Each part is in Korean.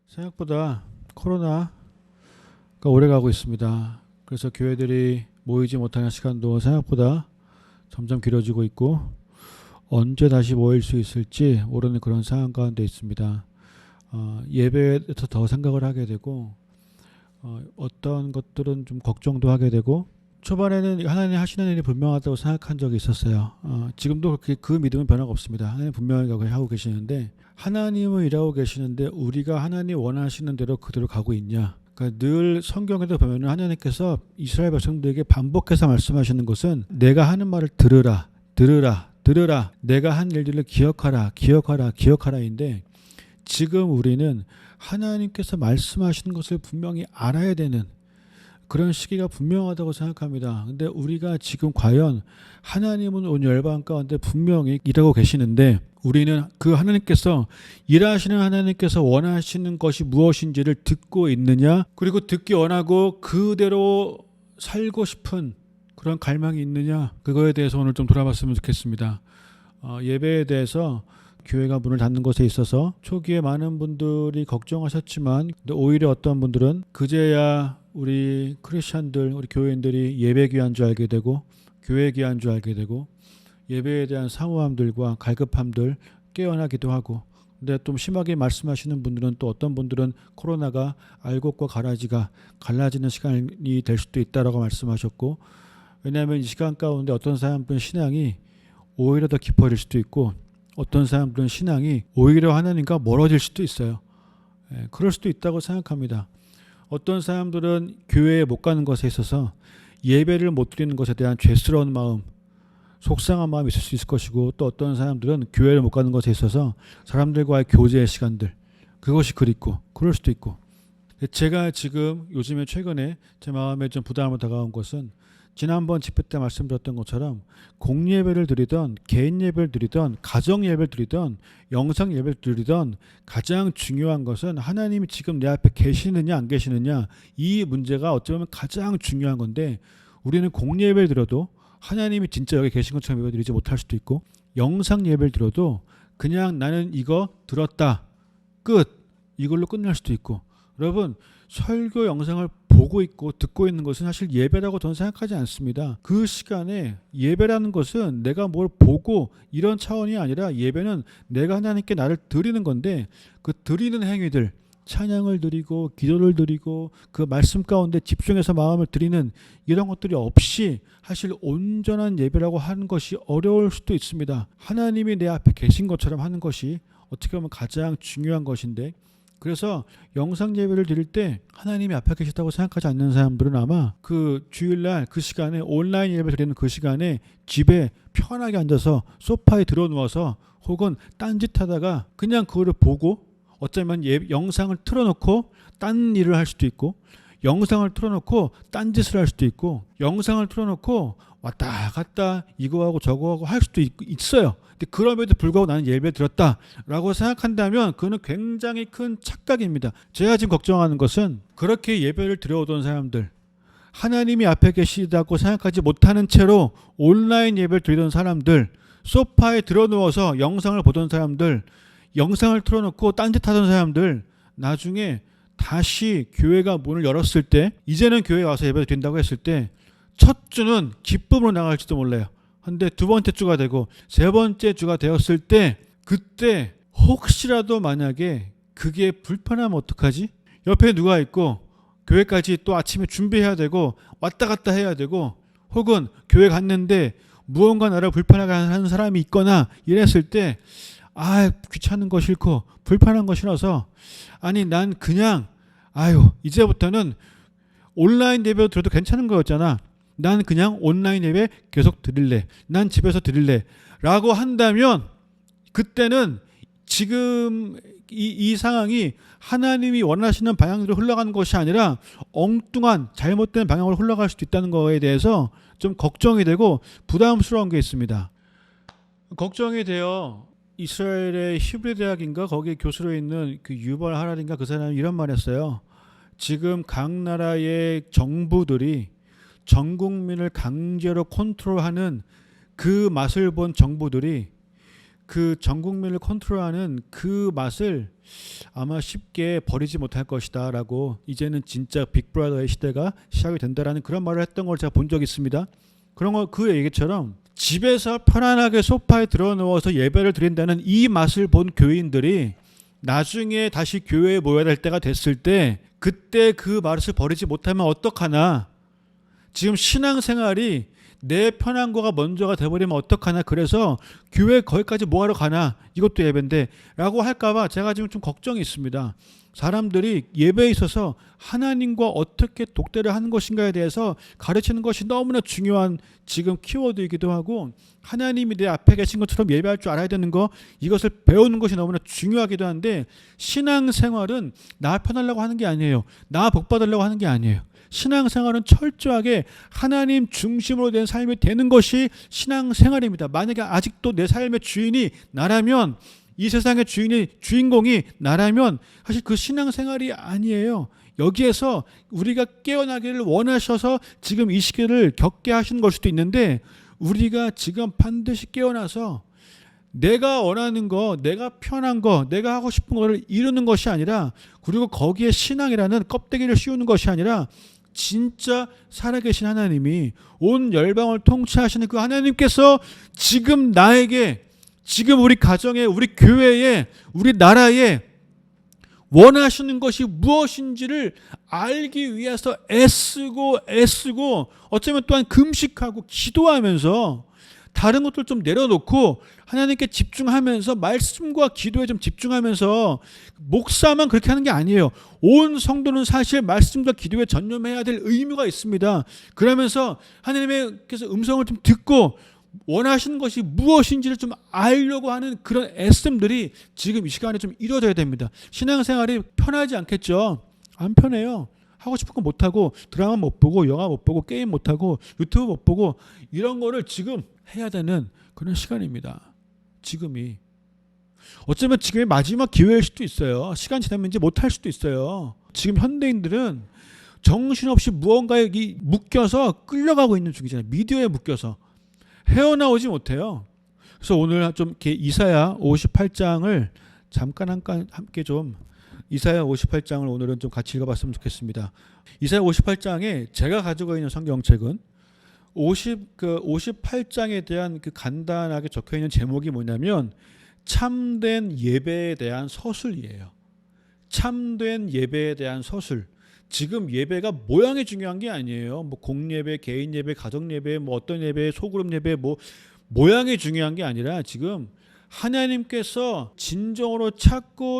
생각보다 코로나가 오래가고 있습니다. 그래서 교회들이 모이지 못하는 시간도 생각보다 점점 길어지고 있고 언제 다시 모일 수 있을지 모르는 그런 상황 가운데 있습니다. 예배에서 더 생각을 하게 되고 어떤 것들은 좀 걱정도 하게 되고 초반에는 하나님 하시는 일이 분명하다고 생각한 적이 있었어요. 지금도 그렇게 그 믿음은 변화가 없습니다. 하나님 분명하게 하고 계시는데 하나님은 일하고 계시는데 우리가 하나님 원하시는 대로 그대로 가고 있냐. 그러니까 늘 성경에도 보면 하나님께서 이스라엘 백성들에게 반복해서 말씀하시는 것은 내가 하는 말을 들으라 들으라 내가 한 일들을 기억하라 기억하라인데 지금 우리는 하나님께서 말씀하시는 것을 분명히 알아야 되는 그런 시기가 분명하다고 생각합니다. 근데 우리가 지금 과연 하나님은 온 열방 가운데 분명히 일하고 계시는데 우리는 그 하나님께서 일하시는 하나님께서 원하시는 것이 무엇인지를 듣고 있느냐, 그리고 듣기 원하고 그대로 살고 싶은 그런 갈망이 있느냐, 그거에 대해서 오늘 좀 돌아봤으면 좋겠습니다. 예배에 대해서 교회가 문을 닫는 것에 있어서 초기에 많은 분들이 걱정하셨지만 오히려 어떤 분들은 그제야 우리 크리스천들, 우리 교회인들이 예배 귀한 줄 알게 되고 교회 귀한 줄 알게 되고 예배에 대한 사모함들과 갈급함들 깨어나기도 하고, 근데 좀 심하게 말씀하시는 분들은 또 어떤 분들은 코로나가 알곡과 가라지가 갈라지는 시간이 될 수도 있다라고 말씀하셨고, 왜냐하면 이 시간 가운데 어떤 사람들은 신앙이 오히려 더 깊어질 수도 있고 어떤 사람들은 신앙이 오히려 하나님과 멀어질 수도 있어요. 그럴 수도 있다고 생각합니다. 어떤 사람들은 교회에 못 가는 것에 있어서 예배를 못 드리는 것에 대한 죄스러운 마음, 속상한 마음이 있을 수 있을 것이고, 또 어떤 사람들은 교회를 못 가는 것에 있어서 사람들과의 교제의 시간들, 그것이 그립고 그럴 수도 있고. 제가 지금 요즘에 최근에 제 마음에 좀 부담으로 다가온 것은 지난번 집회 때 말씀드렸던 것처럼 공예배를 드리던 개인 예배를 드리던 가정 예배를 드리던 영상 예배를 드리던 가장 중요한 것은 하나님이 지금 내 앞에 계시느냐 안 계시느냐, 이 문제가 어쩌면 가장 중요한 건데, 우리는 공예배를 드려도 하나님이 진짜 여기 계신 것처럼 예배 드리지 못할 수도 있고, 영상 예배를 드려도 그냥 나는 이거 들었다 끝, 이걸로 끝날 수도 있고. 여러분, 설교 영상을 보고 있고 듣고 있는 것은 사실 예배라고 저는 생각하지 않습니다. 그 시간에 예배라는 것은 내가 뭘 보고 이런 차원이 아니라 예배는 내가 하나님께 나를 드리는 건데, 그 드리는 행위들, 찬양을 드리고 기도를 드리고 그 말씀 가운데 집중해서 마음을 드리는 이런 것들이 없이 사실 온전한 예배라고 하는 것이 어려울 수도 있습니다. 하나님이 내 앞에 계신 것처럼 하는 것이 어떻게 보면 가장 중요한 것인데, 그래서 영상 예배를 드릴 때 하나님이 앞에 계시다고 생각하지 않는 사람들은 아마 그 주일날 그 시간에 온라인 예배 드리는 그 시간에 집에 편하게 앉아서 소파에 들어 누워서 혹은 딴짓하다가 그냥 그거를 보고, 어쩌면 영상을 틀어놓고 딴 일을 할 수도 있고, 영상을 틀어놓고 딴짓을 할 수도 있고, 영상을 틀어놓고 왔다 갔다 이거하고 저거하고 할 수도 있어요. 근데 그럼에도 불구하고 나는 예배 드렸다라고 생각한다면 그거는 굉장히 큰 착각입니다. 제가 지금 걱정하는 것은 그렇게 예배를 드려오던 사람들, 하나님이 앞에 계시다고 생각하지 못하는 채로 온라인 예배를 드리던 사람들, 소파에 들어 누워서 영상을 보던 사람들, 영상을 틀어놓고 딴짓하던 사람들, 나중에 다시 교회가 문을 열었을 때, 이제는 교회에 와서 예배를 드린다고 했을 때 첫 주는 기쁨으로 나갈지도 몰라요. 근데 두 번째 주가 되고 세 번째 주가 되었을 때, 그때 혹시라도 만약에 그게 불편하면 어떡하지? 옆에 누가 있고 교회까지 또 아침에 준비해야 되고 왔다 갔다 해야 되고, 혹은 교회 갔는데 무언가 나를 불편하게 하는 사람이 있거나 이랬을 때, 귀찮은 거 싫고 불편한 거 싫어서, 아니 난 그냥 이제부터는 온라인 예배 들어도 괜찮은 거였잖아, 난 그냥 온라인 예배 계속 드릴래, 난 집에서 드릴래 라고 한다면, 그때는 지금 이 상황이 하나님이 원하시는 방향으로 흘러가는 것이 아니라 엉뚱한 잘못된 방향으로 흘러갈 수도 있다는 거에 대해서 좀 걱정이 되고 부담스러운 게 있습니다. 걱정이 돼요. 이스라엘의 히브리 대학인가 거기 교수로 있는 그 유발 하랄인가 그 사람이 이런 말 했어요. 지금 각 나라의 정부들이 전 국민을 강제로 컨트롤하는 그 맛을 본 정부들이 그 전 국민을 컨트롤하는 그 맛을 아마 쉽게 버리지 못할 것이다 라고, 이제는 진짜 빅브라더의 시대가 시작이 된다라는 그런 말을 했던 걸 제가 본 적이 있습니다. 그런 거, 그 얘기처럼 집에서 편안하게 소파에 들어 누워서 예배를 드린다는 이 맛을 본 교인들이 나중에 다시 교회에 모여야 될 때가 됐을 때 그때 그 맛을 버리지 못하면 어떡하나. 지금 신앙생활이 내 편한 거가 먼저가 돼버리면 어떡하나. 그래서 교회 거기까지 뭐하러 가나, 이것도 예배인데 라고 할까봐 제가 지금 좀 걱정이 있습니다. 사람들이 예배에 있어서 하나님과 어떻게 독대를 하는 것인가에 대해서 가르치는 것이 너무나 중요한 지금 키워드이기도 하고, 하나님이 내 앞에 계신 것처럼 예배할 줄 알아야 되는 거, 이것을 배우는 것이 너무나 중요하기도 한데, 신앙생활은 나 편하려고 하는 게 아니에요. 나 복받으려고 하는 게 아니에요. 신앙생활은 철저하게 하나님 중심으로 된 삶이 되는 것이 신앙생활입니다. 만약에 아직도 내 삶의 주인이 나라면, 이 세상의 주인공이 나라면 사실 그 신앙생활이 아니에요. 여기에서 우리가 깨어나기를 원하셔서 지금 이 시기를 겪게 하시는 걸 수도 있는데, 우리가 지금 반드시 깨어나서 내가 원하는 거, 내가 편한 거, 내가 하고 싶은 거를 이루는 것이 아니라, 그리고 거기에 신앙이라는 껍데기를 씌우는 것이 아니라, 진짜 살아계신 하나님이 온 열방을 통치하시는 그 하나님께서 지금 나에게, 지금 우리 가정에, 우리 교회에, 우리 나라에 원하시는 것이 무엇인지를 알기 위해서 애쓰고 어쩌면 또한 금식하고 기도하면서 다른 것들 좀 내려놓고 하나님께 집중하면서 말씀과 기도에 좀 집중하면서, 목사만 그렇게 하는 게 아니에요. 온 성도는 사실 말씀과 기도에 전념해야 될 의무가 있습니다. 그러면서 하나님께서 음성을 좀 듣고 원하시는 것이 무엇인지를 좀 알려고 하는 그런 애씀들이 지금 이 시간에 좀 이루어져야 됩니다. 신앙생활이 편하지 않겠죠? 안 편해요. 하고 싶은 거 못하고, 드라마 못 보고, 영화 못 보고, 게임 못하고, 유튜브 못 보고, 이런 거를 지금 해야 되는 그런 시간입니다. 지금이. 어쩌면 지금이 마지막 기회일 수도 있어요. 시간 지나면 이제 못할 수도 있어요. 지금 현대인들은 정신없이 무언가에 묶여서 끌려가고 있는 중이잖아요. 미디어에 묶여서 헤어나오지 못해요. 그래서 오늘 좀 이렇게 이사야 58장을 잠깐 함께 좀, 이사야 58장을 오늘은 좀 같이 읽어봤으면 좋겠습니다. 이사야 58장에 제가 가지고 있는 성경책은 58장에 대한 그 간단하게 적혀 있는 제목이 뭐냐면 참된 예배에 대한 서술이에요. 참된 예배에 대한 서술. 지금 예배가 모양이 중요한 게 아니에요. 뭐 공예배, 개인 예배, 가정 예배, 뭐 어떤 예배, 소그룹 예배, 뭐 모양이 중요한 게 아니라 지금 하나님께서 진정으로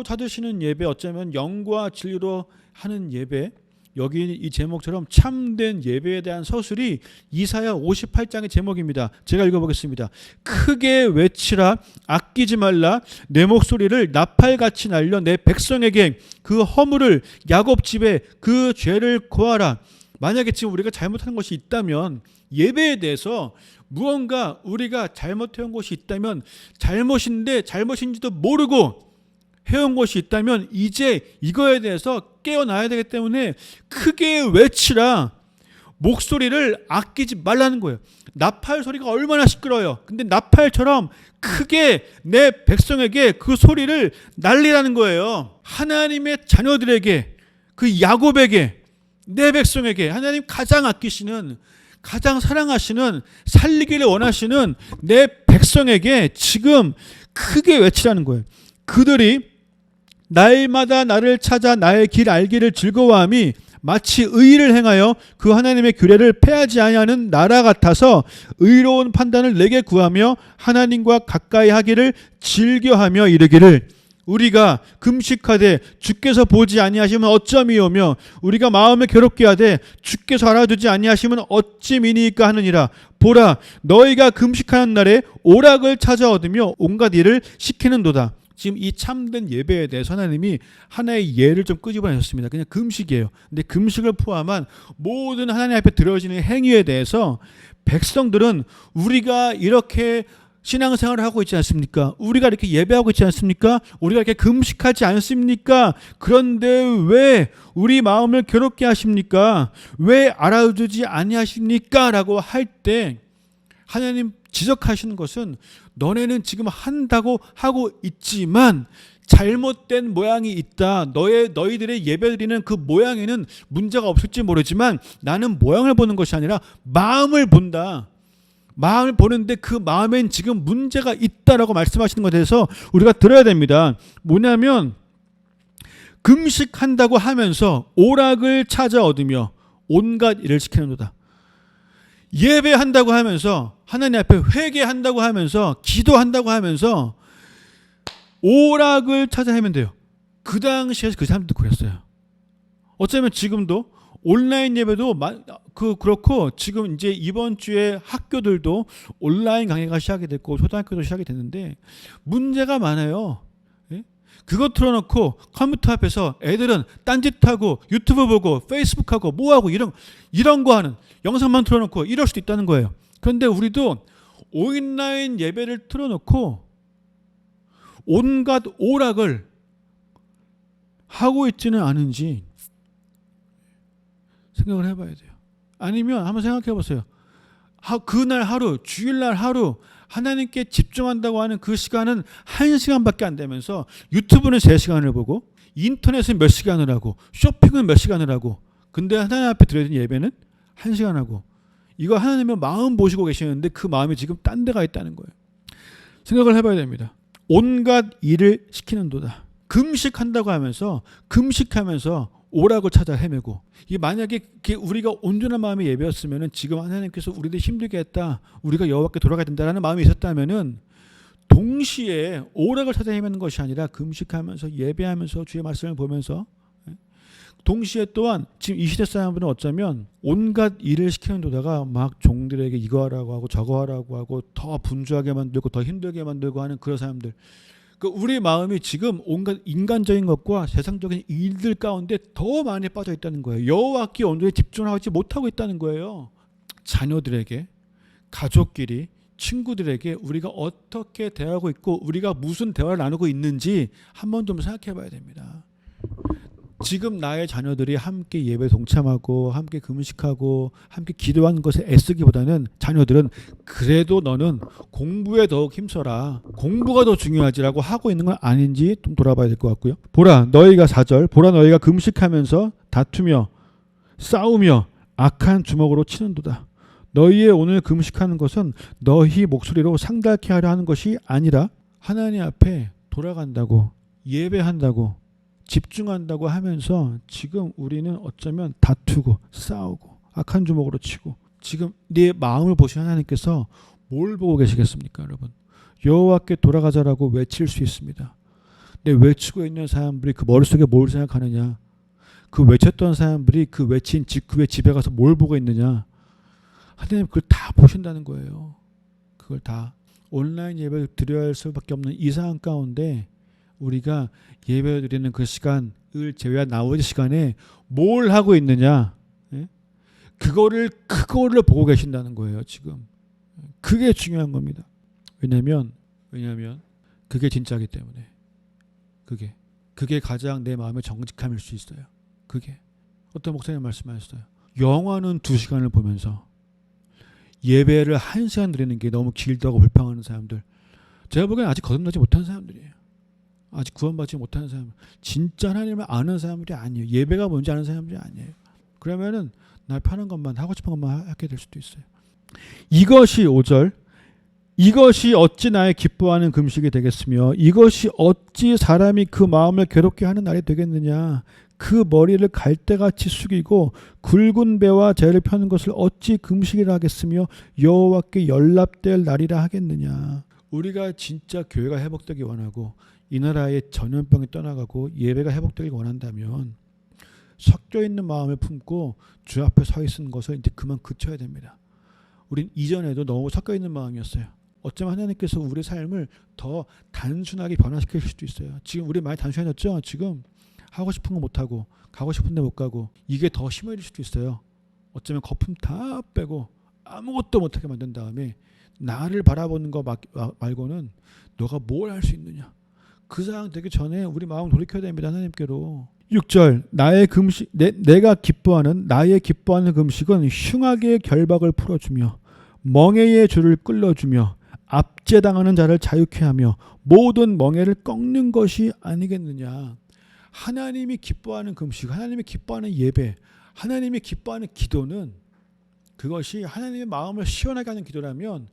찾으시는 예배, 어쩌면 영과 진리로 하는 예배, 여기 이 제목처럼 참된 예배에 대한 서술이 이사야 58장의 제목입니다. 제가 읽어보겠습니다. 크게 외치라, 아끼지 말라, 내 목소리를 나팔같이 날려 내 백성에게 그 허물을, 야곱 집에 그 죄를 고하라. 만약에 지금 우리가 잘못하는 것이 있다면, 예배에 대해서 무언가 우리가 잘못해온 것이 있다면, 잘못인데 잘못인지도 모르고 해온 것이 있다면 이제 이거에 대해서 깨어나야 되기 때문에 크게 외치라. 목소리를 아끼지 말라는 거예요. 나팔 소리가 얼마나 시끄러워요. 근데 나팔처럼 크게 내 백성에게 그 소리를 날리라는 거예요. 하나님의 자녀들에게, 그 야곱에게, 내 백성에게, 하나님 가장 아끼시는, 가장 사랑하시는, 살리기를 원하시는 내 백성에게 지금 크게 외치라는 거예요. 그들이 날마다 나를 찾아 나의 길 알기를 즐거워함이 마치 의를 행하여 그 하나님의 규례를 폐하지 아니하는 나라 같아서 의로운 판단을 내게 구하며 하나님과 가까이 하기를 즐겨하며 이르기를, 우리가 금식하되 주께서 보지 아니하시면 어쩌미오며 우리가 마음에 괴롭게 하되 주께서 알아두지 아니하시면 어찌미니까 하느니라. 보라, 너희가 금식하는 날에 오락을 찾아 얻으며 온갖 일을 시키는도다. 지금 이 참된 예배에 대해서 하나님이 하나의 예를 좀 끄집어내셨습니다. 그냥 금식이에요. 근데 금식을 포함한 모든 하나님 앞에 드려지는 행위에 대해서 백성들은 우리가 이렇게 신앙생활을 하고 있지 않습니까? 우리가 이렇게 예배하고 있지 않습니까? 우리가 이렇게 금식하지 않습니까? 그런데 왜 우리 마음을 괴롭게 하십니까? 왜 알아두지 아니하십니까? 라고 할 때 하나님 지적하시는 것은 너네는 지금 한다고 하고 있지만 잘못된 모양이 있다. 너희들의 예배드리는 그 모양에는 문제가 없을지 모르지만 나는 모양을 보는 것이 아니라 마음을 본다. 마음을 보는데 그 마음엔 지금 문제가 있다라고 말씀하시는 것에 대해서 우리가 들어야 됩니다. 뭐냐면 금식한다고 하면서 오락을 찾아 얻으며 온갖 일을 시키는도다. 예배한다고 하면서 하나님 앞에 회개한다고 하면서 기도한다고 하면서 오락을 찾아 헤면 돼요. 그 당시에 그 사람들도 그랬어요. 어쩌면 지금도 온라인 예배도 그렇고 지금 이제 이번 주에 학교들도 온라인 강의가 시작이 됐고 초등학교도 시작이 됐는데 문제가 많아요. 그거 틀어놓고 컴퓨터 앞에서 애들은 딴짓하고 유튜브 보고 페이스북하고 뭐하고 이런 거 하는 영상만 틀어놓고 이럴 수도 있다는 거예요. 그런데 우리도 온라인 예배를 틀어놓고 온갖 오락을 하고 있지는 않은지 생각을 해봐야 돼요. 아니면 한번 생각해 보세요. 그날 하루, 주일날 하루 하나님께 집중한다고 하는 그 시간은 1시간밖에 안 되면서 유튜브는 3시간을 보고 인터넷은 몇 시간을 하고 쇼핑은 몇 시간을 하고 근데 하나님 앞에 드려야 되는 예배는 1시간 하고 이거 하나님은 마음 보시고 계시는데 그 마음이 지금 딴 데가 있다는 거예요. 생각을 해봐야 됩니다. 온갖 일을 시키는도다. 금식한다고 하면서 오락을 찾아 헤매고 이 만약에 우리가 온전한 마음의 예배였으면은 지금 하나님께서 우리들 힘들게 했다. 우리가 여호와께 돌아가야 된다라는 마음이 있었다면은 동시에 오락을 찾아 헤매는 것이 아니라 금식하면서 예배하면서 주의 말씀을 보면서 동시에 또한 지금 이 시대 사람들은 어쩌면 온갖 일을 시키는도다가 막 종들에게 이거 하라고 하고 저거 하라고 하고 더 분주하게 만들고 더 힘들게 만들고 하는 그런 사람들. 우리 마음이 지금 온갖 인간적인 것과 세상적인 일들 가운데 더 많이 빠져 있다는 거예요. 여호와께 온전히 집중하지 못하고 있다는 거예요. 자녀들에게, 가족끼리, 친구들에게 우리가 어떻게 대하고 있고 우리가 무슨 대화를 나누고 있는지 한번 좀 생각해 봐야 됩니다. 지금 나의 자녀들이 함께 예배 동참하고 함께 금식하고 함께 기도하는 것에 애쓰기보다는 자녀들은 그래도 너는 공부에 더욱 힘써라. 공부가 더 중요하지라고 하고 있는 건 아닌지 좀 돌아봐야 될 것 같고요. 보라 너희가 4절 보라 너희가 금식하면서 다투며 싸우며 악한 주먹으로 치는도다. 너희의 오늘 금식하는 것은 너희 목소리로 상달케 하려 하는 것이 아니라 하나님 앞에 돌아간다고 예배한다고 집중한다고 하면서 지금 우리는 어쩌면 다투고 싸우고 악한 주먹으로 치고 지금 네 마음을 보신 하나님께서 뭘 보고 계시겠습니까, 여러분? 여호와께 돌아가자라고 외칠 수 있습니다. 근데 외치고 있는 사람들이 그 머릿속에 뭘 생각하느냐? 그 외쳤던 사람들이 그 외친 직후에 집에 가서 뭘 보고 있느냐? 하나님 그걸 다 보신다는 거예요. 그걸 다 온라인 예배를 드려야 할 수밖에 없는 이 상황 가운데 우리가 예배 드리는 그 시간을 제외한 나머지 시간에 뭘 하고 있느냐? 그거를 보고 계신다는 거예요, 지금. 그게 중요한 겁니다. 왜냐면 그게 진짜이기 때문에. 그게 가장 내 마음의 정직함일 수 있어요. 그게. 어떤 목사님 말씀하셨어요. 영화는 2시간을 보면서 예배를 1시간 드리는 게 너무 길다고 불평하는 사람들. 제가 보기엔 아직 거듭나지 못한 사람들이에요. 아직 구원받지 못하는 사람, 진짜 하나님을 아는 사람들이 아니에요. 예배가 뭔지 아는 사람들이 아니에요. 그러면은 날 편한 것만 하고 싶은 것만 하게 될 수도 있어요. 이것이 5절 이것이 어찌 나의 기뻐하는 금식이 되겠으며 이것이 어찌 사람이 그 마음을 괴롭게 하는 날이 되겠느냐. 그 머리를 갈대같이 숙이고 굵은 배와 재를 펴는 것을 어찌 금식이라 하겠으며 여호와께 연락될 날이라 하겠느냐. 우리가 진짜 교회가 회복되기 원하고 이 나라의 전염병이 떠나가고 예배가 회복되길 원한다면 섞여 있는 마음을 품고 주 앞에 서 있는 것을 이제 그만 그쳐야 됩니다. 우린 이전에도 너무 섞여 있는 마음이었어요. 어쩌면 하나님께서 우리 삶을 더 단순하게 변화시킬 수도 있어요. 지금 우리 많이 단순해졌죠? 지금 하고 싶은 거 못하고 가고 싶은 데 못 가고 이게 더 심해질 수도 있어요. 어쩌면 거품 다 빼고 아무것도 못하게 만든 다음에 나를 바라보는 거 말고는 너가 뭘 할 수 있느냐. 그 상황 되기 전에 우리 마음 돌이켜야 됩니다. 하나님께로. 6절 나의 금식 내가 기뻐하는 나의 기뻐하는 금식은 흉악의 결박을 풀어주며 멍에의 줄을 끌어주며 압제당하는 자를 자유케 하며 모든 멍에를 꺾는 것이 아니겠느냐. 하나님이 기뻐하는 금식, 하나님이 기뻐하는 예배, 하나님이 기뻐하는 기도는 그것이 하나님의 마음을 시원하게 하는 기도라면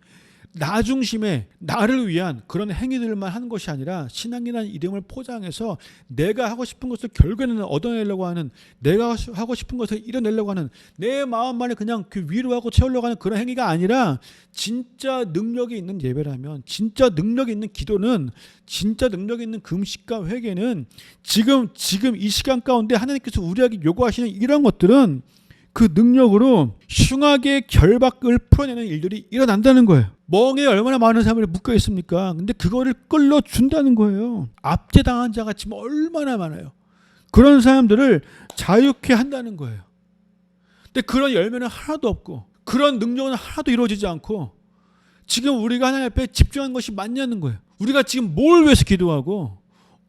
나 중심의 나를 위한 그런 행위들만 하는 것이 아니라 신앙이라는 이름을 포장해서 내가 하고 싶은 것을 결국에는 얻어내려고 하는, 내가 하고 싶은 것을 이뤄내려고 하는, 내 마음만을 그냥 그 위로하고 채우려고 하는 그런 행위가 아니라 진짜 능력이 있는 예배라면, 진짜 능력이 있는 기도는, 진짜 능력이 있는 금식과 회개는 지금 이 시간 가운데 하나님께서 우리에게 요구하시는 이런 것들은 그 능력으로 흉하게 결박을 풀어내는 일들이 일어난다는 거예요. 멍에 얼마나 많은 사람들이 묶여 있습니까? 근데 그거를 끌어준다는 거예요. 압제당한 자가 지금 얼마나 많아요. 그런 사람들을 자유케 한다는 거예요. 근데 그런 열매는 하나도 없고 그런 능력은 하나도 이루어지지 않고 지금 우리가 하나님 앞에 집중하는 것이 맞냐는 거예요. 우리가 지금 뭘 위해서 기도하고,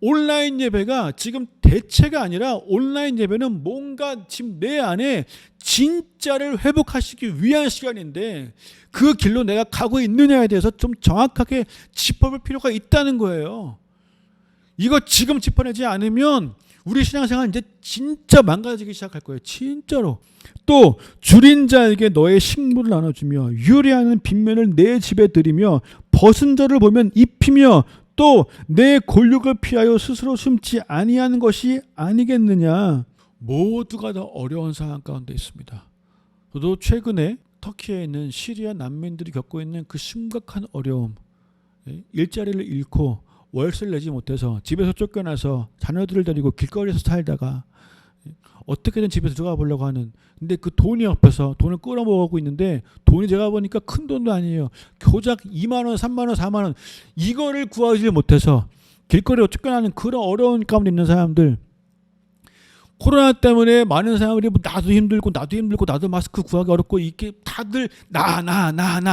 온라인 예배가 지금 대체가 아니라 온라인 예배는 뭔가 지금 내 안에 진짜를 회복하시기 위한 시간인데 그 길로 내가 가고 있느냐에 대해서 좀 정확하게 짚어볼 필요가 있다는 거예요. 이거 지금 짚어내지 않으면 우리 신앙생활 이제 진짜 망가지기 시작할 거예요. 진짜로. 또 줄인 자에게 너의 식물을 나눠주며 유리하는 빈면을 내 집에 들이며 벗은 자를 보면 입히며 또 내 골육을 피하여 스스로 숨지 아니하는 것이 아니겠느냐. 모두가 다 어려운 상황 가운데 있습니다. 저도 최근에 터키에 있는 시리아 난민들이 겪고 있는 그 심각한 어려움, 일자리를 잃고 월세를 내지 못해서 집에서 쫓겨나서 자녀들을 데리고 길거리에서 살다가 어떻게든 집에 들어가 보려고 하는, 근데 그 돈이 없어서 돈을 끌어모으고 있는데 돈이 제가 보니까 큰 돈도 아니에요. 교작 2만원 3만원 4만원 이거를 구하지 못해서 길거리에 쫓겨나는 그런 어려운 가운데 있는 사람들, 코로나 때문에 많은 사람들이 나도 힘들고 나도 마스크 구하기 어렵고 이게 다들 나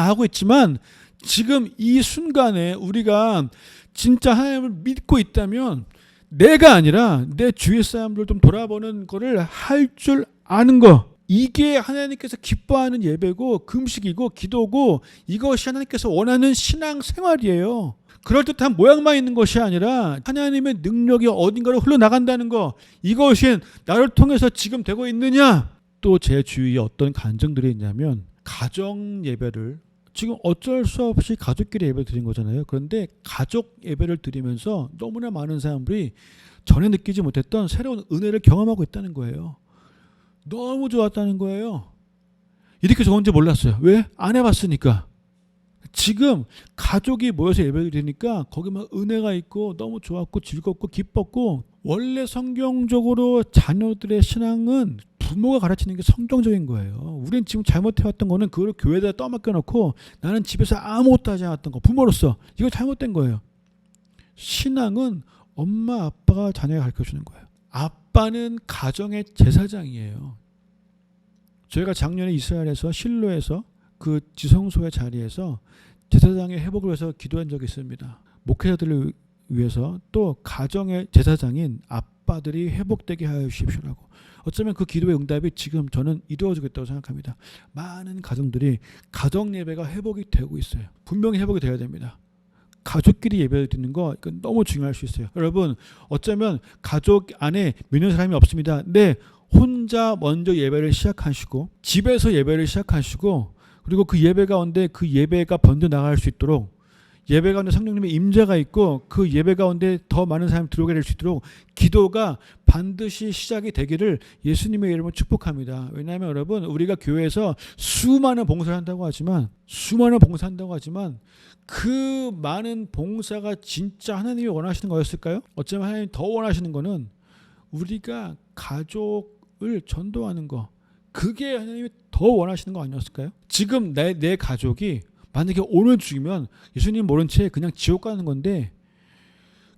하고 있지만 지금 이 순간에 우리가 진짜 하나님을 믿고 있다면 내가 아니라 내 주위 사람들 좀 돌아보는 거를 할 줄 아는 거, 이게 하나님께서 기뻐하는 예배고 금식이고 기도고 이것이 하나님께서 원하는 신앙 생활이에요. 그럴듯한 모양만 있는 것이 아니라 하나님의 능력이 어딘가로 흘러나간다는 거, 이것이 나를 통해서 지금 되고 있느냐. 또 제 주위에 어떤 간증들이 있냐면 가정 예배를 지금 어쩔 수 없이 가족끼리 예배 드린 거잖아요. 그런데 가족 예배를 드리면서 너무나 많은 사람들이 전에 느끼지 못했던 새로운 은혜를 경험하고 있다는 거예요. 너무 좋았다는 거예요. 이렇게 좋은지 몰랐어요. 왜? 안 해봤으니까. 지금 가족이 모여서 예배를 드리니까 거기만 은혜가 있고 너무 좋았고 즐겁고 기뻤고, 원래 성경적으로 자녀들의 신앙은 부모가 가르치는 게 성경적인 거예요. 우린 지금 잘못해왔던 거는 그걸 교회에다 떠맡겨놓고 나는 집에서 아무것도 하지 않았던 거, 부모로서 이거 잘못된 거예요. 신앙은 엄마 아빠가 자녀에게 가르쳐주는 거예요. 아빠는 가정의 제사장이에요. 저희가 작년에 이스라엘에서 실로에서 그 지성소의 자리에서 제사장의 회복을 위해서 기도한 적이 있습니다. 목회자들을 위해서, 또 가정의 제사장인 아빠들이 회복되게 하여 주십시오라고. 어쩌면 그 기도의 응답이 지금 저는 이루어지고 있다고 생각합니다. 많은 가정들이 가정 예배가 회복이 되고 있어요. 분명히 회복이 되어야 됩니다. 가족끼리 예배를 드리는 거 이건 너무 중요할 수 있어요. 여러분, 어쩌면 가족 안에 믿는 사람이 없습니다. 네, 혼자 먼저 예배를 시작하시고 집에서 예배를 시작하시고, 그리고 그 예배 가운데 그 예배가 번져 나갈 수 있도록, 예배 가운데 성령님의 임재가 있고 그 예배 가운데 더 많은 사람이 들어오게 될 수 있도록 기도가 반드시 시작이 되기를 예수님의 이름으로 축복합니다. 왜냐하면 여러분, 우리가 교회에서 수많은 봉사를 한다고 하지만 그 많은 봉사가 진짜 하나님이 원하시는 거였을까요? 어쩌면 하나님이 더 원하시는 거는 우리가 가족을 전도하는 거, 그게 하나님이 더 원하시는 거 아니었을까요? 지금 내 가족이 만약에 오늘 죽으면 예수님 모른 채 그냥 지옥 가는 건데,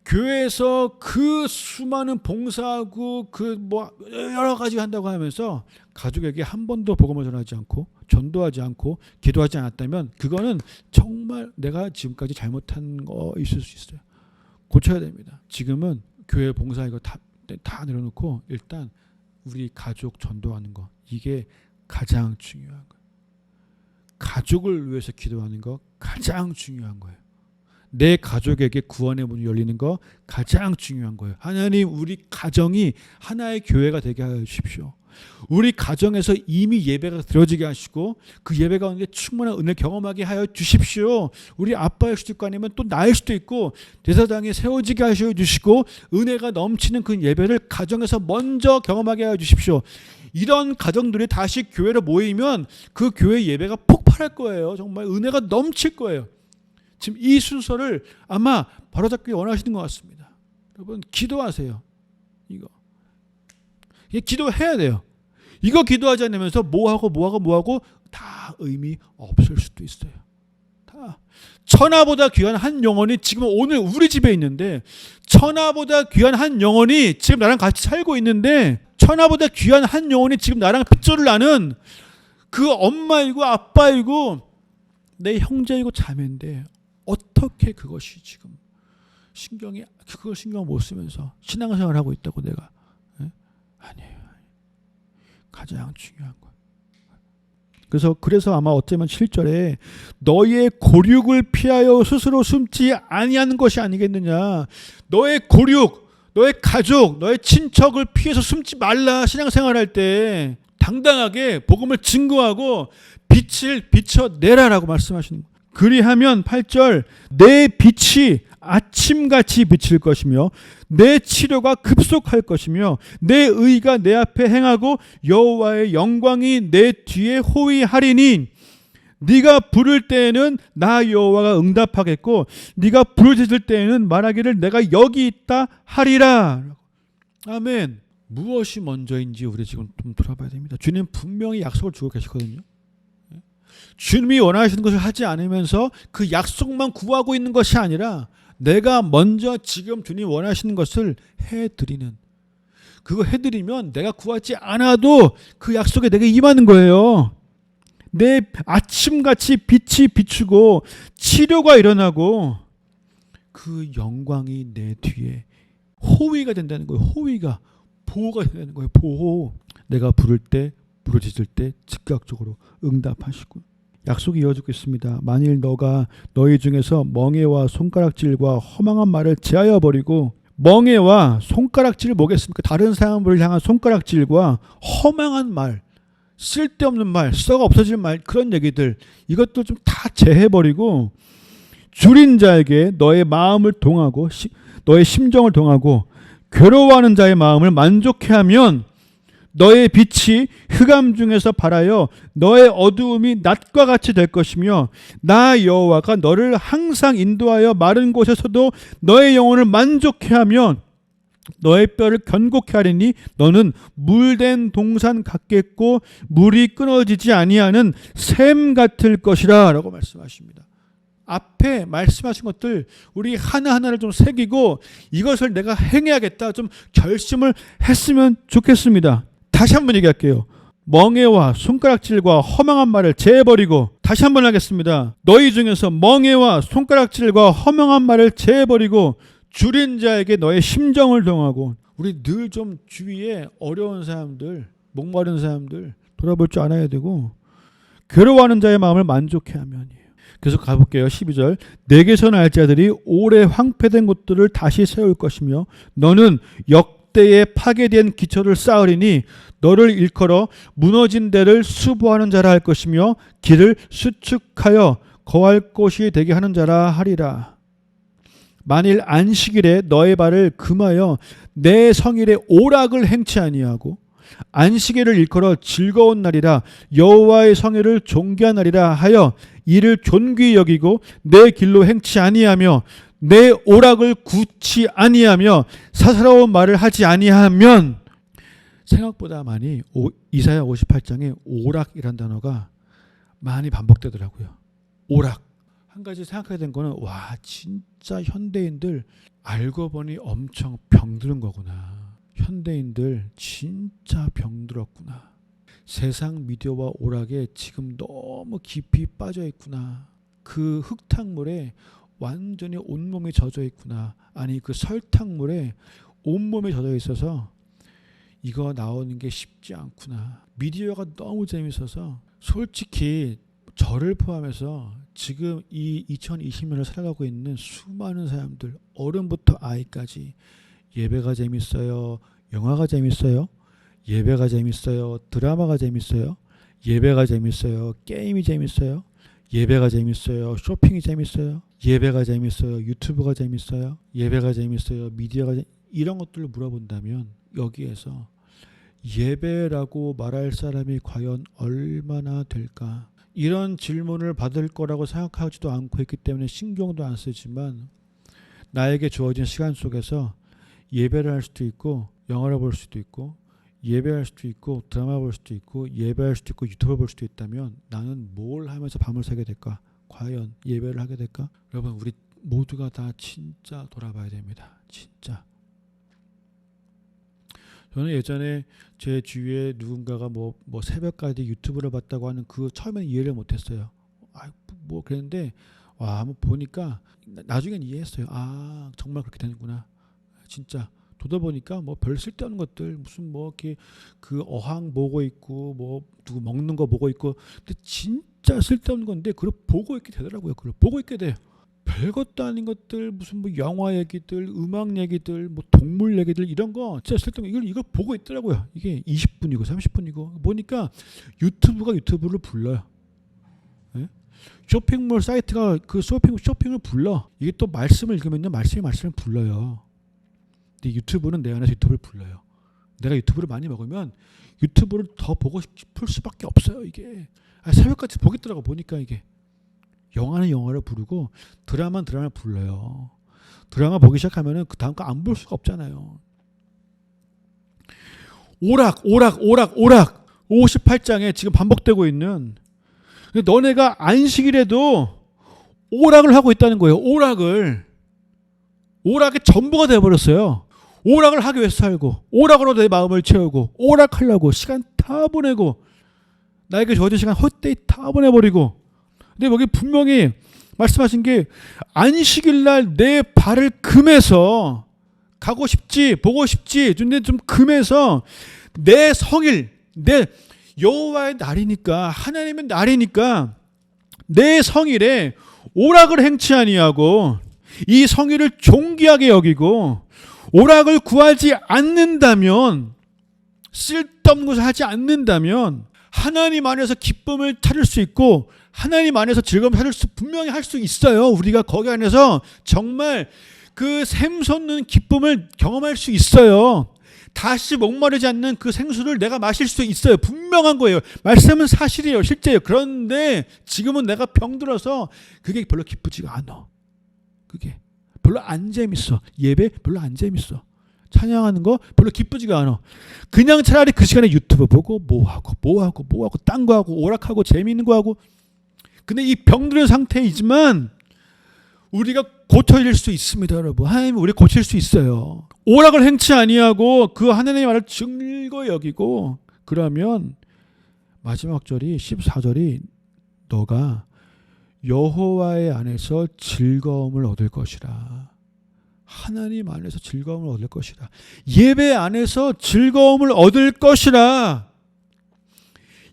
교회에서 그 수많은 봉사하고 그 뭐 여러 가지 한다고 하면서 가족에게 한 번도 복음을 전하지 않고 전도하지 않고 기도하지 않았다면 그거는 정말 내가 지금까지 잘못한 거 있을 수 있어요. 고쳐야 됩니다. 지금은 교회 봉사 이거 다 내려놓고 일단 우리 가족 전도하는 거, 이게 가장 중요한 거예요. 가족을 위해서 기도하는 거 가장 중요한 거예요. 내 가족에게 구원의 문이 열리는 거 가장 중요한 거예요. 하나님, 우리 가정이 하나의 교회가 되게 하여 주십시오. 우리 가정에서 이미 예배가 드려지게 하시고 그 예배 가운데 충분한 은혜 경험하게 하여 주십시오. 우리 아빠일 수도 있고 아니면 또 나일 수도 있고 제사장이 세워지게 하여 주시고 은혜가 넘치는 그 예배를 가정에서 먼저 경험하게 하여 주십시오. 이런 가정들이 다시 교회로 모이면 그 교회 예배가 폭발할 거예요. 정말 은혜가 넘칠 거예요. 지금 이 순서를 아마 바로잡기 원하시는 것 같습니다. 여러분 기도하세요. 이거 기도해야 돼요. 이거 기도하지 않으면서 뭐하고 다 의미 없을 수도 있어요. 다 천하보다 귀한 한 영혼이 지금 오늘 우리 집에 있는데, 천하보다 귀한 한 영혼이 지금 나랑 같이 살고 있는데, 천하보다 귀한 한 영혼이 지금 나랑 핏줄을 나는 그 엄마이고 아빠이고 내 형제이고 자매인데 어떻게 그것이 지금 그걸 신경 못 쓰면서 신앙생활을 하고 있다고 내가 아니에요. 가장 중요한 거. 그래서 아마 어쩌면 7절에 너의 고륙을 피하여 스스로 숨지 아니하는 것이 아니겠느냐. 너의 고륙, 너의 가족, 너의 친척을 피해서 숨지 말라. 신앙생활할 때 당당하게 복음을 증거하고 빛을 비춰내라라고 말씀하시는 거예요. 그리하면 8절 내 빛이 아침같이 비칠 것이며 내 치료가 급속할 것이며 내 의가 내 앞에 행하고 여호와의 영광이 내 뒤에 호위하리니 네가 부를 때에는 나 여호와가 응답하겠고 네가 부르짖을 때에는 말하기를 내가 여기 있다 하리라. 아멘. 무엇이 먼저인지 우리 지금 좀 돌아봐야 됩니다. 주님 분명히 약속을 주고 계시거든요. 주님이 원하시는 것을 하지 않으면서 그 약속만 구하고 있는 것이 아니라 내가 먼저 지금 주님 원하시는 것을 해드리는, 그거 해드리면 내가 구하지 않아도 그 약속에 내가 임하는 거예요. 내 아침같이 빛이 비추고 치료가 일어나고 그 영광이 내 뒤에 호위가 된다는 거예요. 호위가 보호가 된다는 거예요. 보호. 내가 부를 때 부르짖을 때 즉각적으로 응답하시고 약속이 이어지고 있습니다. 만일 너가 너희 중에서 멍에와 손가락질과 허망한 말을 제하여 버리고, 멍에와 손가락질 뭐겠습니까? 다른 사람을 향한 손가락질과 허망한 말, 쓸데없는 말, 썩어 없어질 말, 그런 얘기들, 이것도 좀 다 제해버리고 줄인 자에게 너의 마음을 동하고 너의 심정을 동하고 괴로워하는 자의 마음을 만족해 하면 너의 빛이 흑암 중에서 발하여 너의 어두움이 낮과 같이 될 것이며 나 여호와가 너를 항상 인도하여 마른 곳에서도 너의 영혼을 만족해 하며 너의 뼈를 견고케 하리니 너는 물된 동산 같겠고 물이 끊어지지 아니하는 샘 같을 것이라 라고 말씀하십니다. 앞에 말씀하신 것들 우리 하나하나를 좀 새기고 이것을 내가 행해야겠다 좀 결심을 했으면 좋겠습니다. 다시 한번 얘기할게요. 멍에와 손가락질과 허망한 말을 제해버리고, 다시 한번 하겠습니다. 너희 중에서 멍에와 손가락질과 허망한 말을 제해버리고 줄인 자에게 너의 심정을 동하고. 우리 늘 좀 주위에 어려운 사람들, 목마른 사람들 돌아볼 줄 알아야 되고 괴로워하는 자의 마음을 만족해 하면이에요. 계속 가볼게요. 12절 내게서 날 자들이 오래 황폐된 곳들을 다시 세울 것이며 너는 때에 파괴된 기초를 쌓으리니 너를 일컬어 무너진 데를 수보하는 자라 할 것이며 길을 수축하여 거할 곳이 되게 하는 자라 하리라. 만일 안식일에 너의 발을 금하여 내 성일에 오락을 행치 아니하고 안식일을 일컬어 즐거운 날이라 여호와의 성일을 존귀한 날이라 하여 이를 존귀히 여기고 내 길로 행치 아니하며 내 오락을 굳지 아니하며 사사로운 말을 하지 아니하면. 생각보다 많이 이사야 58장에 오락이란 단어가 많이 반복되더라고요. 오락. 한 가지 생각하게 된 거는 와 진짜 현대인들 알고 보니 엄청 병들은 거구나. 현대인들 진짜 병들었구나. 세상 미디어와 오락에 지금 너무 깊이 빠져 있구나. 그 흙탕물에 완전히 온몸이 젖어 있구나. 아니 그 설탕물에 온몸이 젖어 있어서 이거 나오는 게 쉽지 않구나. 미디어가 너무 재밌어서 솔직히 저를 포함해서 지금 이 2020년을 살아가고 있는 수많은 사람들, 어른부터 아이까지 예배가 재밌어요, 영화가 재밌어요, 예배가 재밌어요, 드라마가 재밌어요, 예배가 재밌어요, 게임이 재밌어요, 예배가 재밌어요, 쇼핑이 재밌어요, 예배가 재밌어요, 유튜브가 재밌어요, 예배가 재밌어요, 이런 것들을 물어본다면 여기에서 예배라고 말할 사람이 과연 얼마나 될까? 이런 질문을 받을 거라고 생각하지도 않고 있기 때문에 신경도 안 쓰지만 나에게 주어진 시간 속에서 예배를 할 수도 있고 영화를 볼 수도 있고 예배할 수도 있고 드라마 볼 수도 있고 예배할 수도 있고 유튜브 볼 수도 있다면 나는 뭘 하면서 밤을 새게 될까? 과연 예배를 하게 될까? 여러분 우리 모두가 다 진짜 돌아봐야 됩니다. 진짜. 저는 예전에 제 주위에 누군가가 뭐 새벽까지 유튜브를 봤다고 하는 그 처음에는 이해를 못했어요. 뭐 그랬는데 와 한번 보니까 나중엔 이해했어요. 아 정말 그렇게 되는구나. 진짜 보니까 뭐 별 쓸데없는 것들 무슨 뭐 이렇게 그 어항 보고 있고 뭐 누구 먹는 거 보고 있고 근데 진짜 쓸데없는 건데 그걸 보고 있게 되더라고요. 그걸 보고 있게 돼요. 별것도 아닌 것들 무슨 뭐 영화 얘기들 음악 얘기들 뭐 동물 얘기들 이런 거 진짜 쓸데없는 이걸 보고 있더라고요. 이게 20분이고 30분이고 보니까 유튜브가 유튜브를 불러요. 네? 쇼핑몰 사이트가 그 쇼핑을 불러. 이게 또 말씀을 읽으면요 말씀을 불러요. 근데 유튜브는 내 안에서 유튜브를 불러요. 내가 유튜브를 많이 먹으면 유튜브를 더 보고 싶을 수밖에 없어요. 이게 새벽까지 보겠더라고 보니까 이게 영화는 영화를 부르고 드라마는 드라마를 불러요. 드라마 보기 시작하면은 그 다음 거 안 볼 수가 없잖아요. 오락 58장에 지금 반복되고 있는 너네가 안식일에도 오락을 하고 있다는 거예요. 오락의 전부가 돼버렸어요. 오락을 하기 위해서 살고 오락으로 내 마음을 채우고 오락하려고 시간 다 보내고 나에게 주어진 시간 헛되이 다 보내버리고 근데 여기 분명히 말씀하신 게 안식일날 내 발을 금해서 가고 싶지 보고 싶지 근데 좀 금해서 내 성일 내 여호와의 날이니까 하나님의 날이니까 내 성일에 오락을 행치 아니하고 이 성일을 존귀하게 여기고 오락을 구하지 않는다면 쓸데없는 것을 하지 않는다면 하나님 안에서 기쁨을 찾을 수 있고 하나님 안에서 즐거움을 찾을 수 분명히 할 수 있어요. 우리가 거기 안에서 정말 그 샘솟는 기쁨을 경험할 수 있어요. 다시 목마르지 않는 그 생수를 내가 마실 수 있어요. 분명한 거예요. 말씀은 사실이에요. 실제예요. 그런데 지금은 내가 병들어서 그게 별로 기쁘지가 않아. 그게 별로 안 재밌어. 예배 별로 안 재밌어. 찬양하는 거 별로 기쁘지가 않아. 그냥 차라리 그 시간에 유튜브 보고 뭐하고 딴 거 하고 오락하고 재미있는 거 하고 근데 이 병들은 상태이지만 우리가 고쳐질 수 있습니다. 여러분 하나님 우리 고칠 수 있어요. 오락을 행치 아니하고 그 하나님의 말을 즐거이 여기고 그러면 마지막 절이 14절이 너가 여호와의 안에서 즐거움을 얻을 것이라. 하나님 안에서 즐거움을 얻을 것이라. 예배 안에서 즐거움을 얻을 것이라.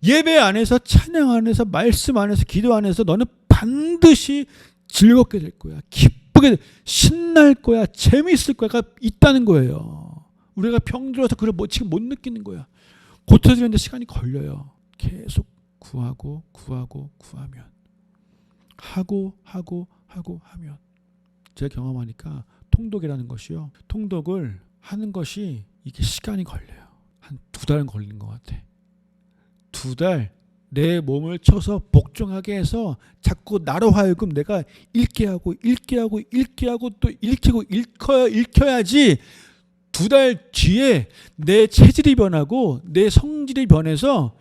예배 안에서 찬양 안에서 말씀 안에서 기도 안에서 너는 반드시 즐겁게 될 거야. 기쁘게 신날 거야. 재미있을 거야가 있다는 거예요. 우리가 병들어서 그걸 지금 못 느끼는 거야. 고쳐지는데 시간이 걸려요. 계속 구하면 하고 하면 제가 경험하니까 통독이라는 것이요. 통독을 하는 것이 이게 시간이 걸려요. 한 2달은 걸리는 것 같아. 2달 내 몸을 쳐서 복종하게 해서 자꾸 나로 하여금 내가 읽게 하고 또 읽혀야지 2달 뒤에 내 체질이 변하고 내 성질이 변해서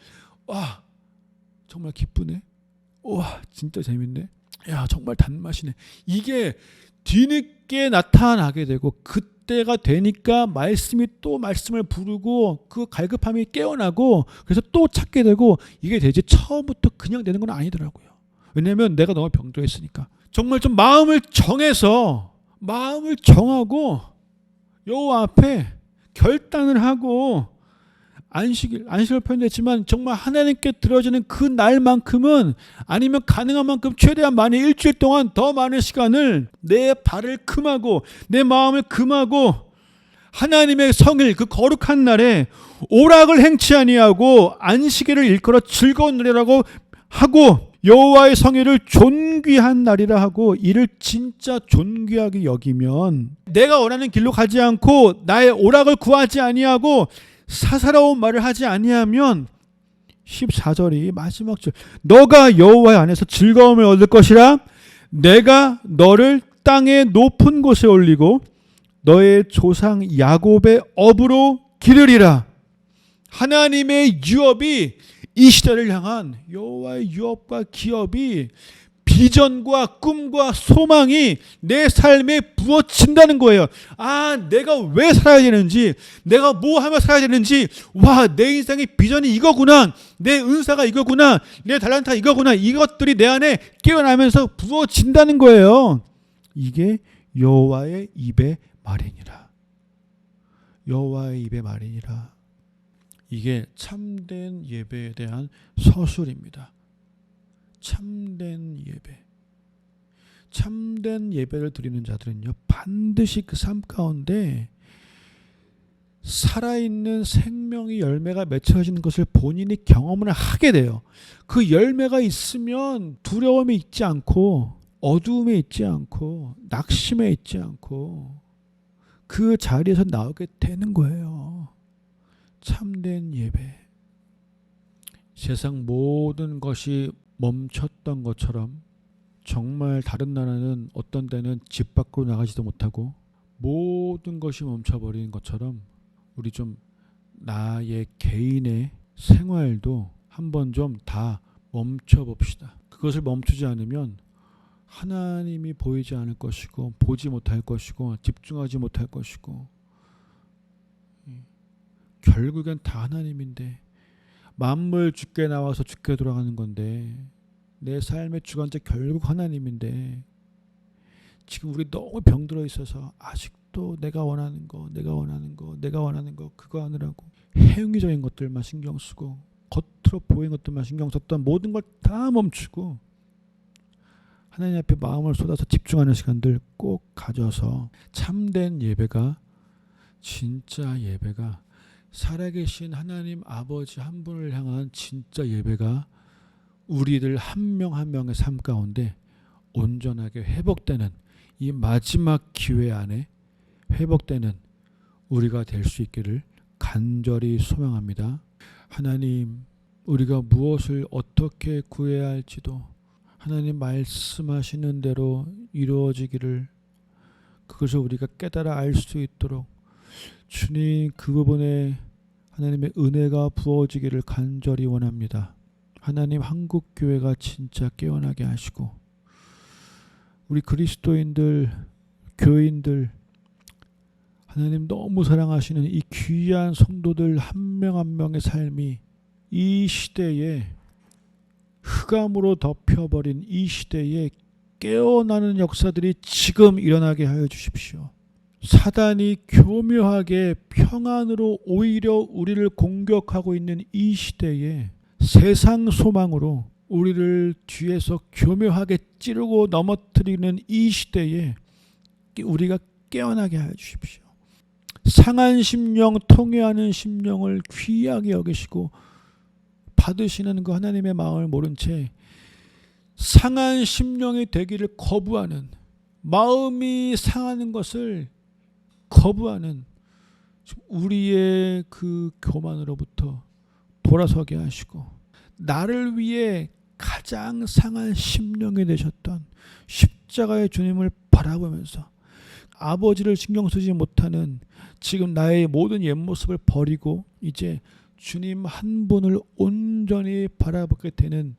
와 정말 기쁘네. 와 진짜 재밌네. 야 정말 단맛이네. 이게 뒤늦게 나타나게 되고 그때가 되니까 말씀을 부르고 그 갈급함이 깨어나고 그래서 또 찾게 되고 이게 되지 처음부터 그냥 되는 건 아니더라고요. 왜냐하면 내가 너무 병들었으니까 정말 좀 마음을 정하고 여호와 앞에 결단을 하고 안식을 표현했지만 정말 하나님께 드려지는 그 날만큼은, 아니면 가능한 만큼 최대한 많이 일주일 동안 더 많은 시간을 내 발을 금하고 내 마음을 금하고 하나님의 성일 그 거룩한 날에 오락을 행치 아니하고 안식일을 일컬어 즐거운 날이라고 하고 여호와의 성일을 존귀한 날이라 하고 이를 진짜 존귀하게 여기면, 내가 원하는 길로 가지 않고 나의 오락을 구하지 아니하고 사사로운 말을 하지 아니하면 14절이 마지막 절, 너가 여호와의 안에서 즐거움을 얻을 것이라. 내가 너를 땅의 높은 곳에 올리고 너의 조상 야곱의 업으로 기르리라. 하나님의 유업이, 이 시대를 향한 여호와의 유업과 기업이, 비전과 꿈과 소망이 내 삶에 부어진다는 거예요. 내가 왜 살아야 되는지, 내가 뭐 하며 살아야 되는지, 내 인생의 비전이 이거구나, 내 은사가 이거구나, 내 달란트가 이거구나, 이것들이 내 안에 깨어나면서 부어진다는 거예요. 이게 여호와의 입의 말이니라. 여호와의 입의 말이니라. 이게 참된 예배에 대한 서술입니다. 참된 예배. 참된 예배를 드리는 자들은요, 반드시 그 삶 가운데 살아있는 생명의 열매가 맺혀지는 것을 본인이 경험을 하게 돼요. 그 열매가 있으면 두려움에 있지 않고, 어두움에 있지 않고, 낙심에 있지 않고 그 자리에서 나오게 되는 거예요. 참된 예배. 세상 모든 것이 멈췄던 것처럼, 정말 다른 나라는 어떤 때는 집 밖으로 나가지도 못하고 모든 것이 멈춰버리는 것처럼, 우리 좀 나의 개인의 생활도 한번 좀 다 멈춰봅시다. 그것을 멈추지 않으면 하나님이 보이지 않을 것이고, 보지 못할 것이고, 집중하지 못할 것이고, 결국엔 다 하나님인데, 만물 주께 나와서 주께 돌아가는 건데, 내 삶의 주관자 결국 하나님인데, 지금 우리 너무 병들어 있어서 아직도 내가 원하는 거 그거 하느라고 행위적인 것들만 신경 쓰고 겉으로 보이는 것들만 신경 썼던 모든 걸 다 멈추고 하나님 앞에 마음을 쏟아서 집중하는 시간들 꼭 가져서, 참된 예배가, 진짜 예배가, 살아계신 하나님 아버지 한 분을 향한 진짜 예배가 우리들 한 명 한 명의 삶 가운데 온전하게 회복되는, 이 마지막 기회 안에 회복되는 우리가 될 수 있기를 간절히 소망합니다. 하나님, 우리가 무엇을 어떻게 구해야 할지도 하나님 말씀하시는 대로 이루어지기를, 그것을 우리가 깨달아 알 수 있도록 주님, 그 부분에 하나님의 은혜가 부어지기를 간절히 원합니다. 하나님, 한국교회가 진짜 깨어나게 하시고, 우리 그리스도인들, 교인들, 하나님 너무 사랑하시는 이 귀한 성도들 한 명 한 명의 삶이 이 시대에, 흑암으로 덮여버린 이 시대에 깨어나는 역사들이 지금 일어나게 하여 주십시오. 사단이 교묘하게 평안으로 오히려 우리를 공격하고 있는 이 시대에 세상 소망으로 우리를 뒤에서 교묘하게 찌르고 넘어뜨리는 이 시대에 우리가 깨어나게 하여 주십시오. 상한 심령, 통회하는 심령을 귀하게 여기시고 받으시는 그 하나님의 마음을 모른 채 상한 심령이 되기를 거부하는, 마음이 상하는 것을 거부하는 우리의 그 교만으로부터 돌아서게 하시고, 나를 위해 가장 상한 심령이 되셨던 십자가의 주님을 바라보면서 아버지를 신경 쓰지 못하는 지금 나의 모든 옛 모습을 버리고 이제 주님 한 분을 온전히 바라보게 되는,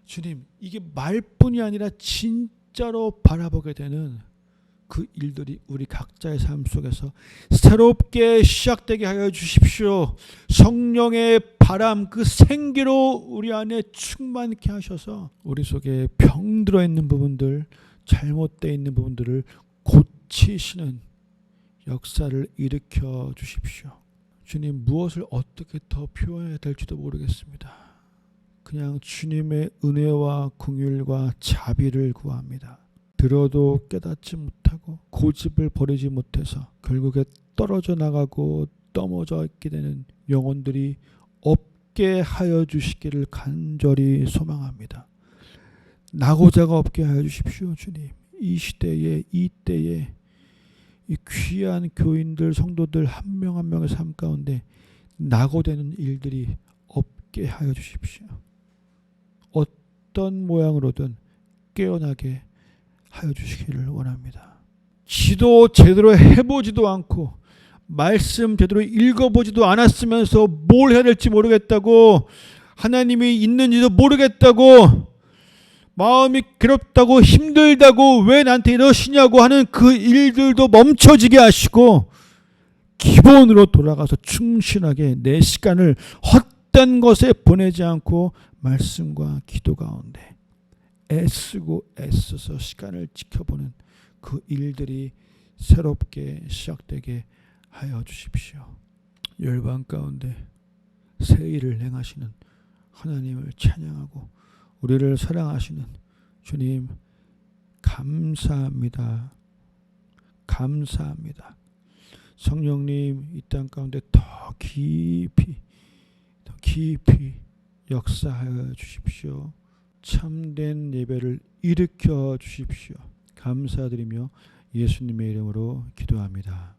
주님, 이게 말뿐이 아니라 진짜로 바라보게 되는 그 일들이 우리 각자의 삶 속에서 새롭게 시작되게 하여 주십시오. 성령의 바람, 그 생기로 우리 안에 충만케 하셔서 우리 속에 병들어 있는 부분들, 잘못되어 있는 부분들을 고치시는 역사를 일으켜 주십시오. 주님, 무엇을 어떻게 더 표현해야 될지도 모르겠습니다. 그냥 주님의 은혜와 긍휼과 자비를 구합니다. 들어도 깨닫지 못하고 고집을 버리지 못해서 결국에 떨어져 나가고 떠머져 있게 되는 영혼들이 없게 하여 주시기를 간절히 소망합니다. 낙오자가 없게 하여 주십시오. 주님, 이 시대에 이 때에 이 귀한 교인들 성도들 한 명 한 명의 삶 가운데 낙오되는 일들이 없게 하여 주십시오. 어떤 모양으로든 깨어나게 하여 주시기를 원합니다. 지도 제대로 해보지도 않고 말씀 제대로 읽어보지도 않았으면서 뭘 해야 될지 모르겠다고, 하나님이 있는지도 모르겠다고, 마음이 괴롭다고 힘들다고 왜 나한테 이러시냐고 하는 그 일들도 멈춰지게 하시고 기본으로 돌아가서 충실하게 내 시간을 헛된 것에 보내지 않고 말씀과 기도 가운데 애쓰고 애써서 시간을 지켜보는 그 일들이 새롭게 시작되게 하여 주십시오. 열방 가운데 새 일을 행하시는 하나님을 찬양하고 우리를 사랑하시는 주님 감사합니다. 감사합니다. 성령님, 이 땅 가운데 더 깊이 역사하여 주십시오. 참된 예배를 일으켜 주십시오. 감사드리며 예수님의 이름으로 기도합니다.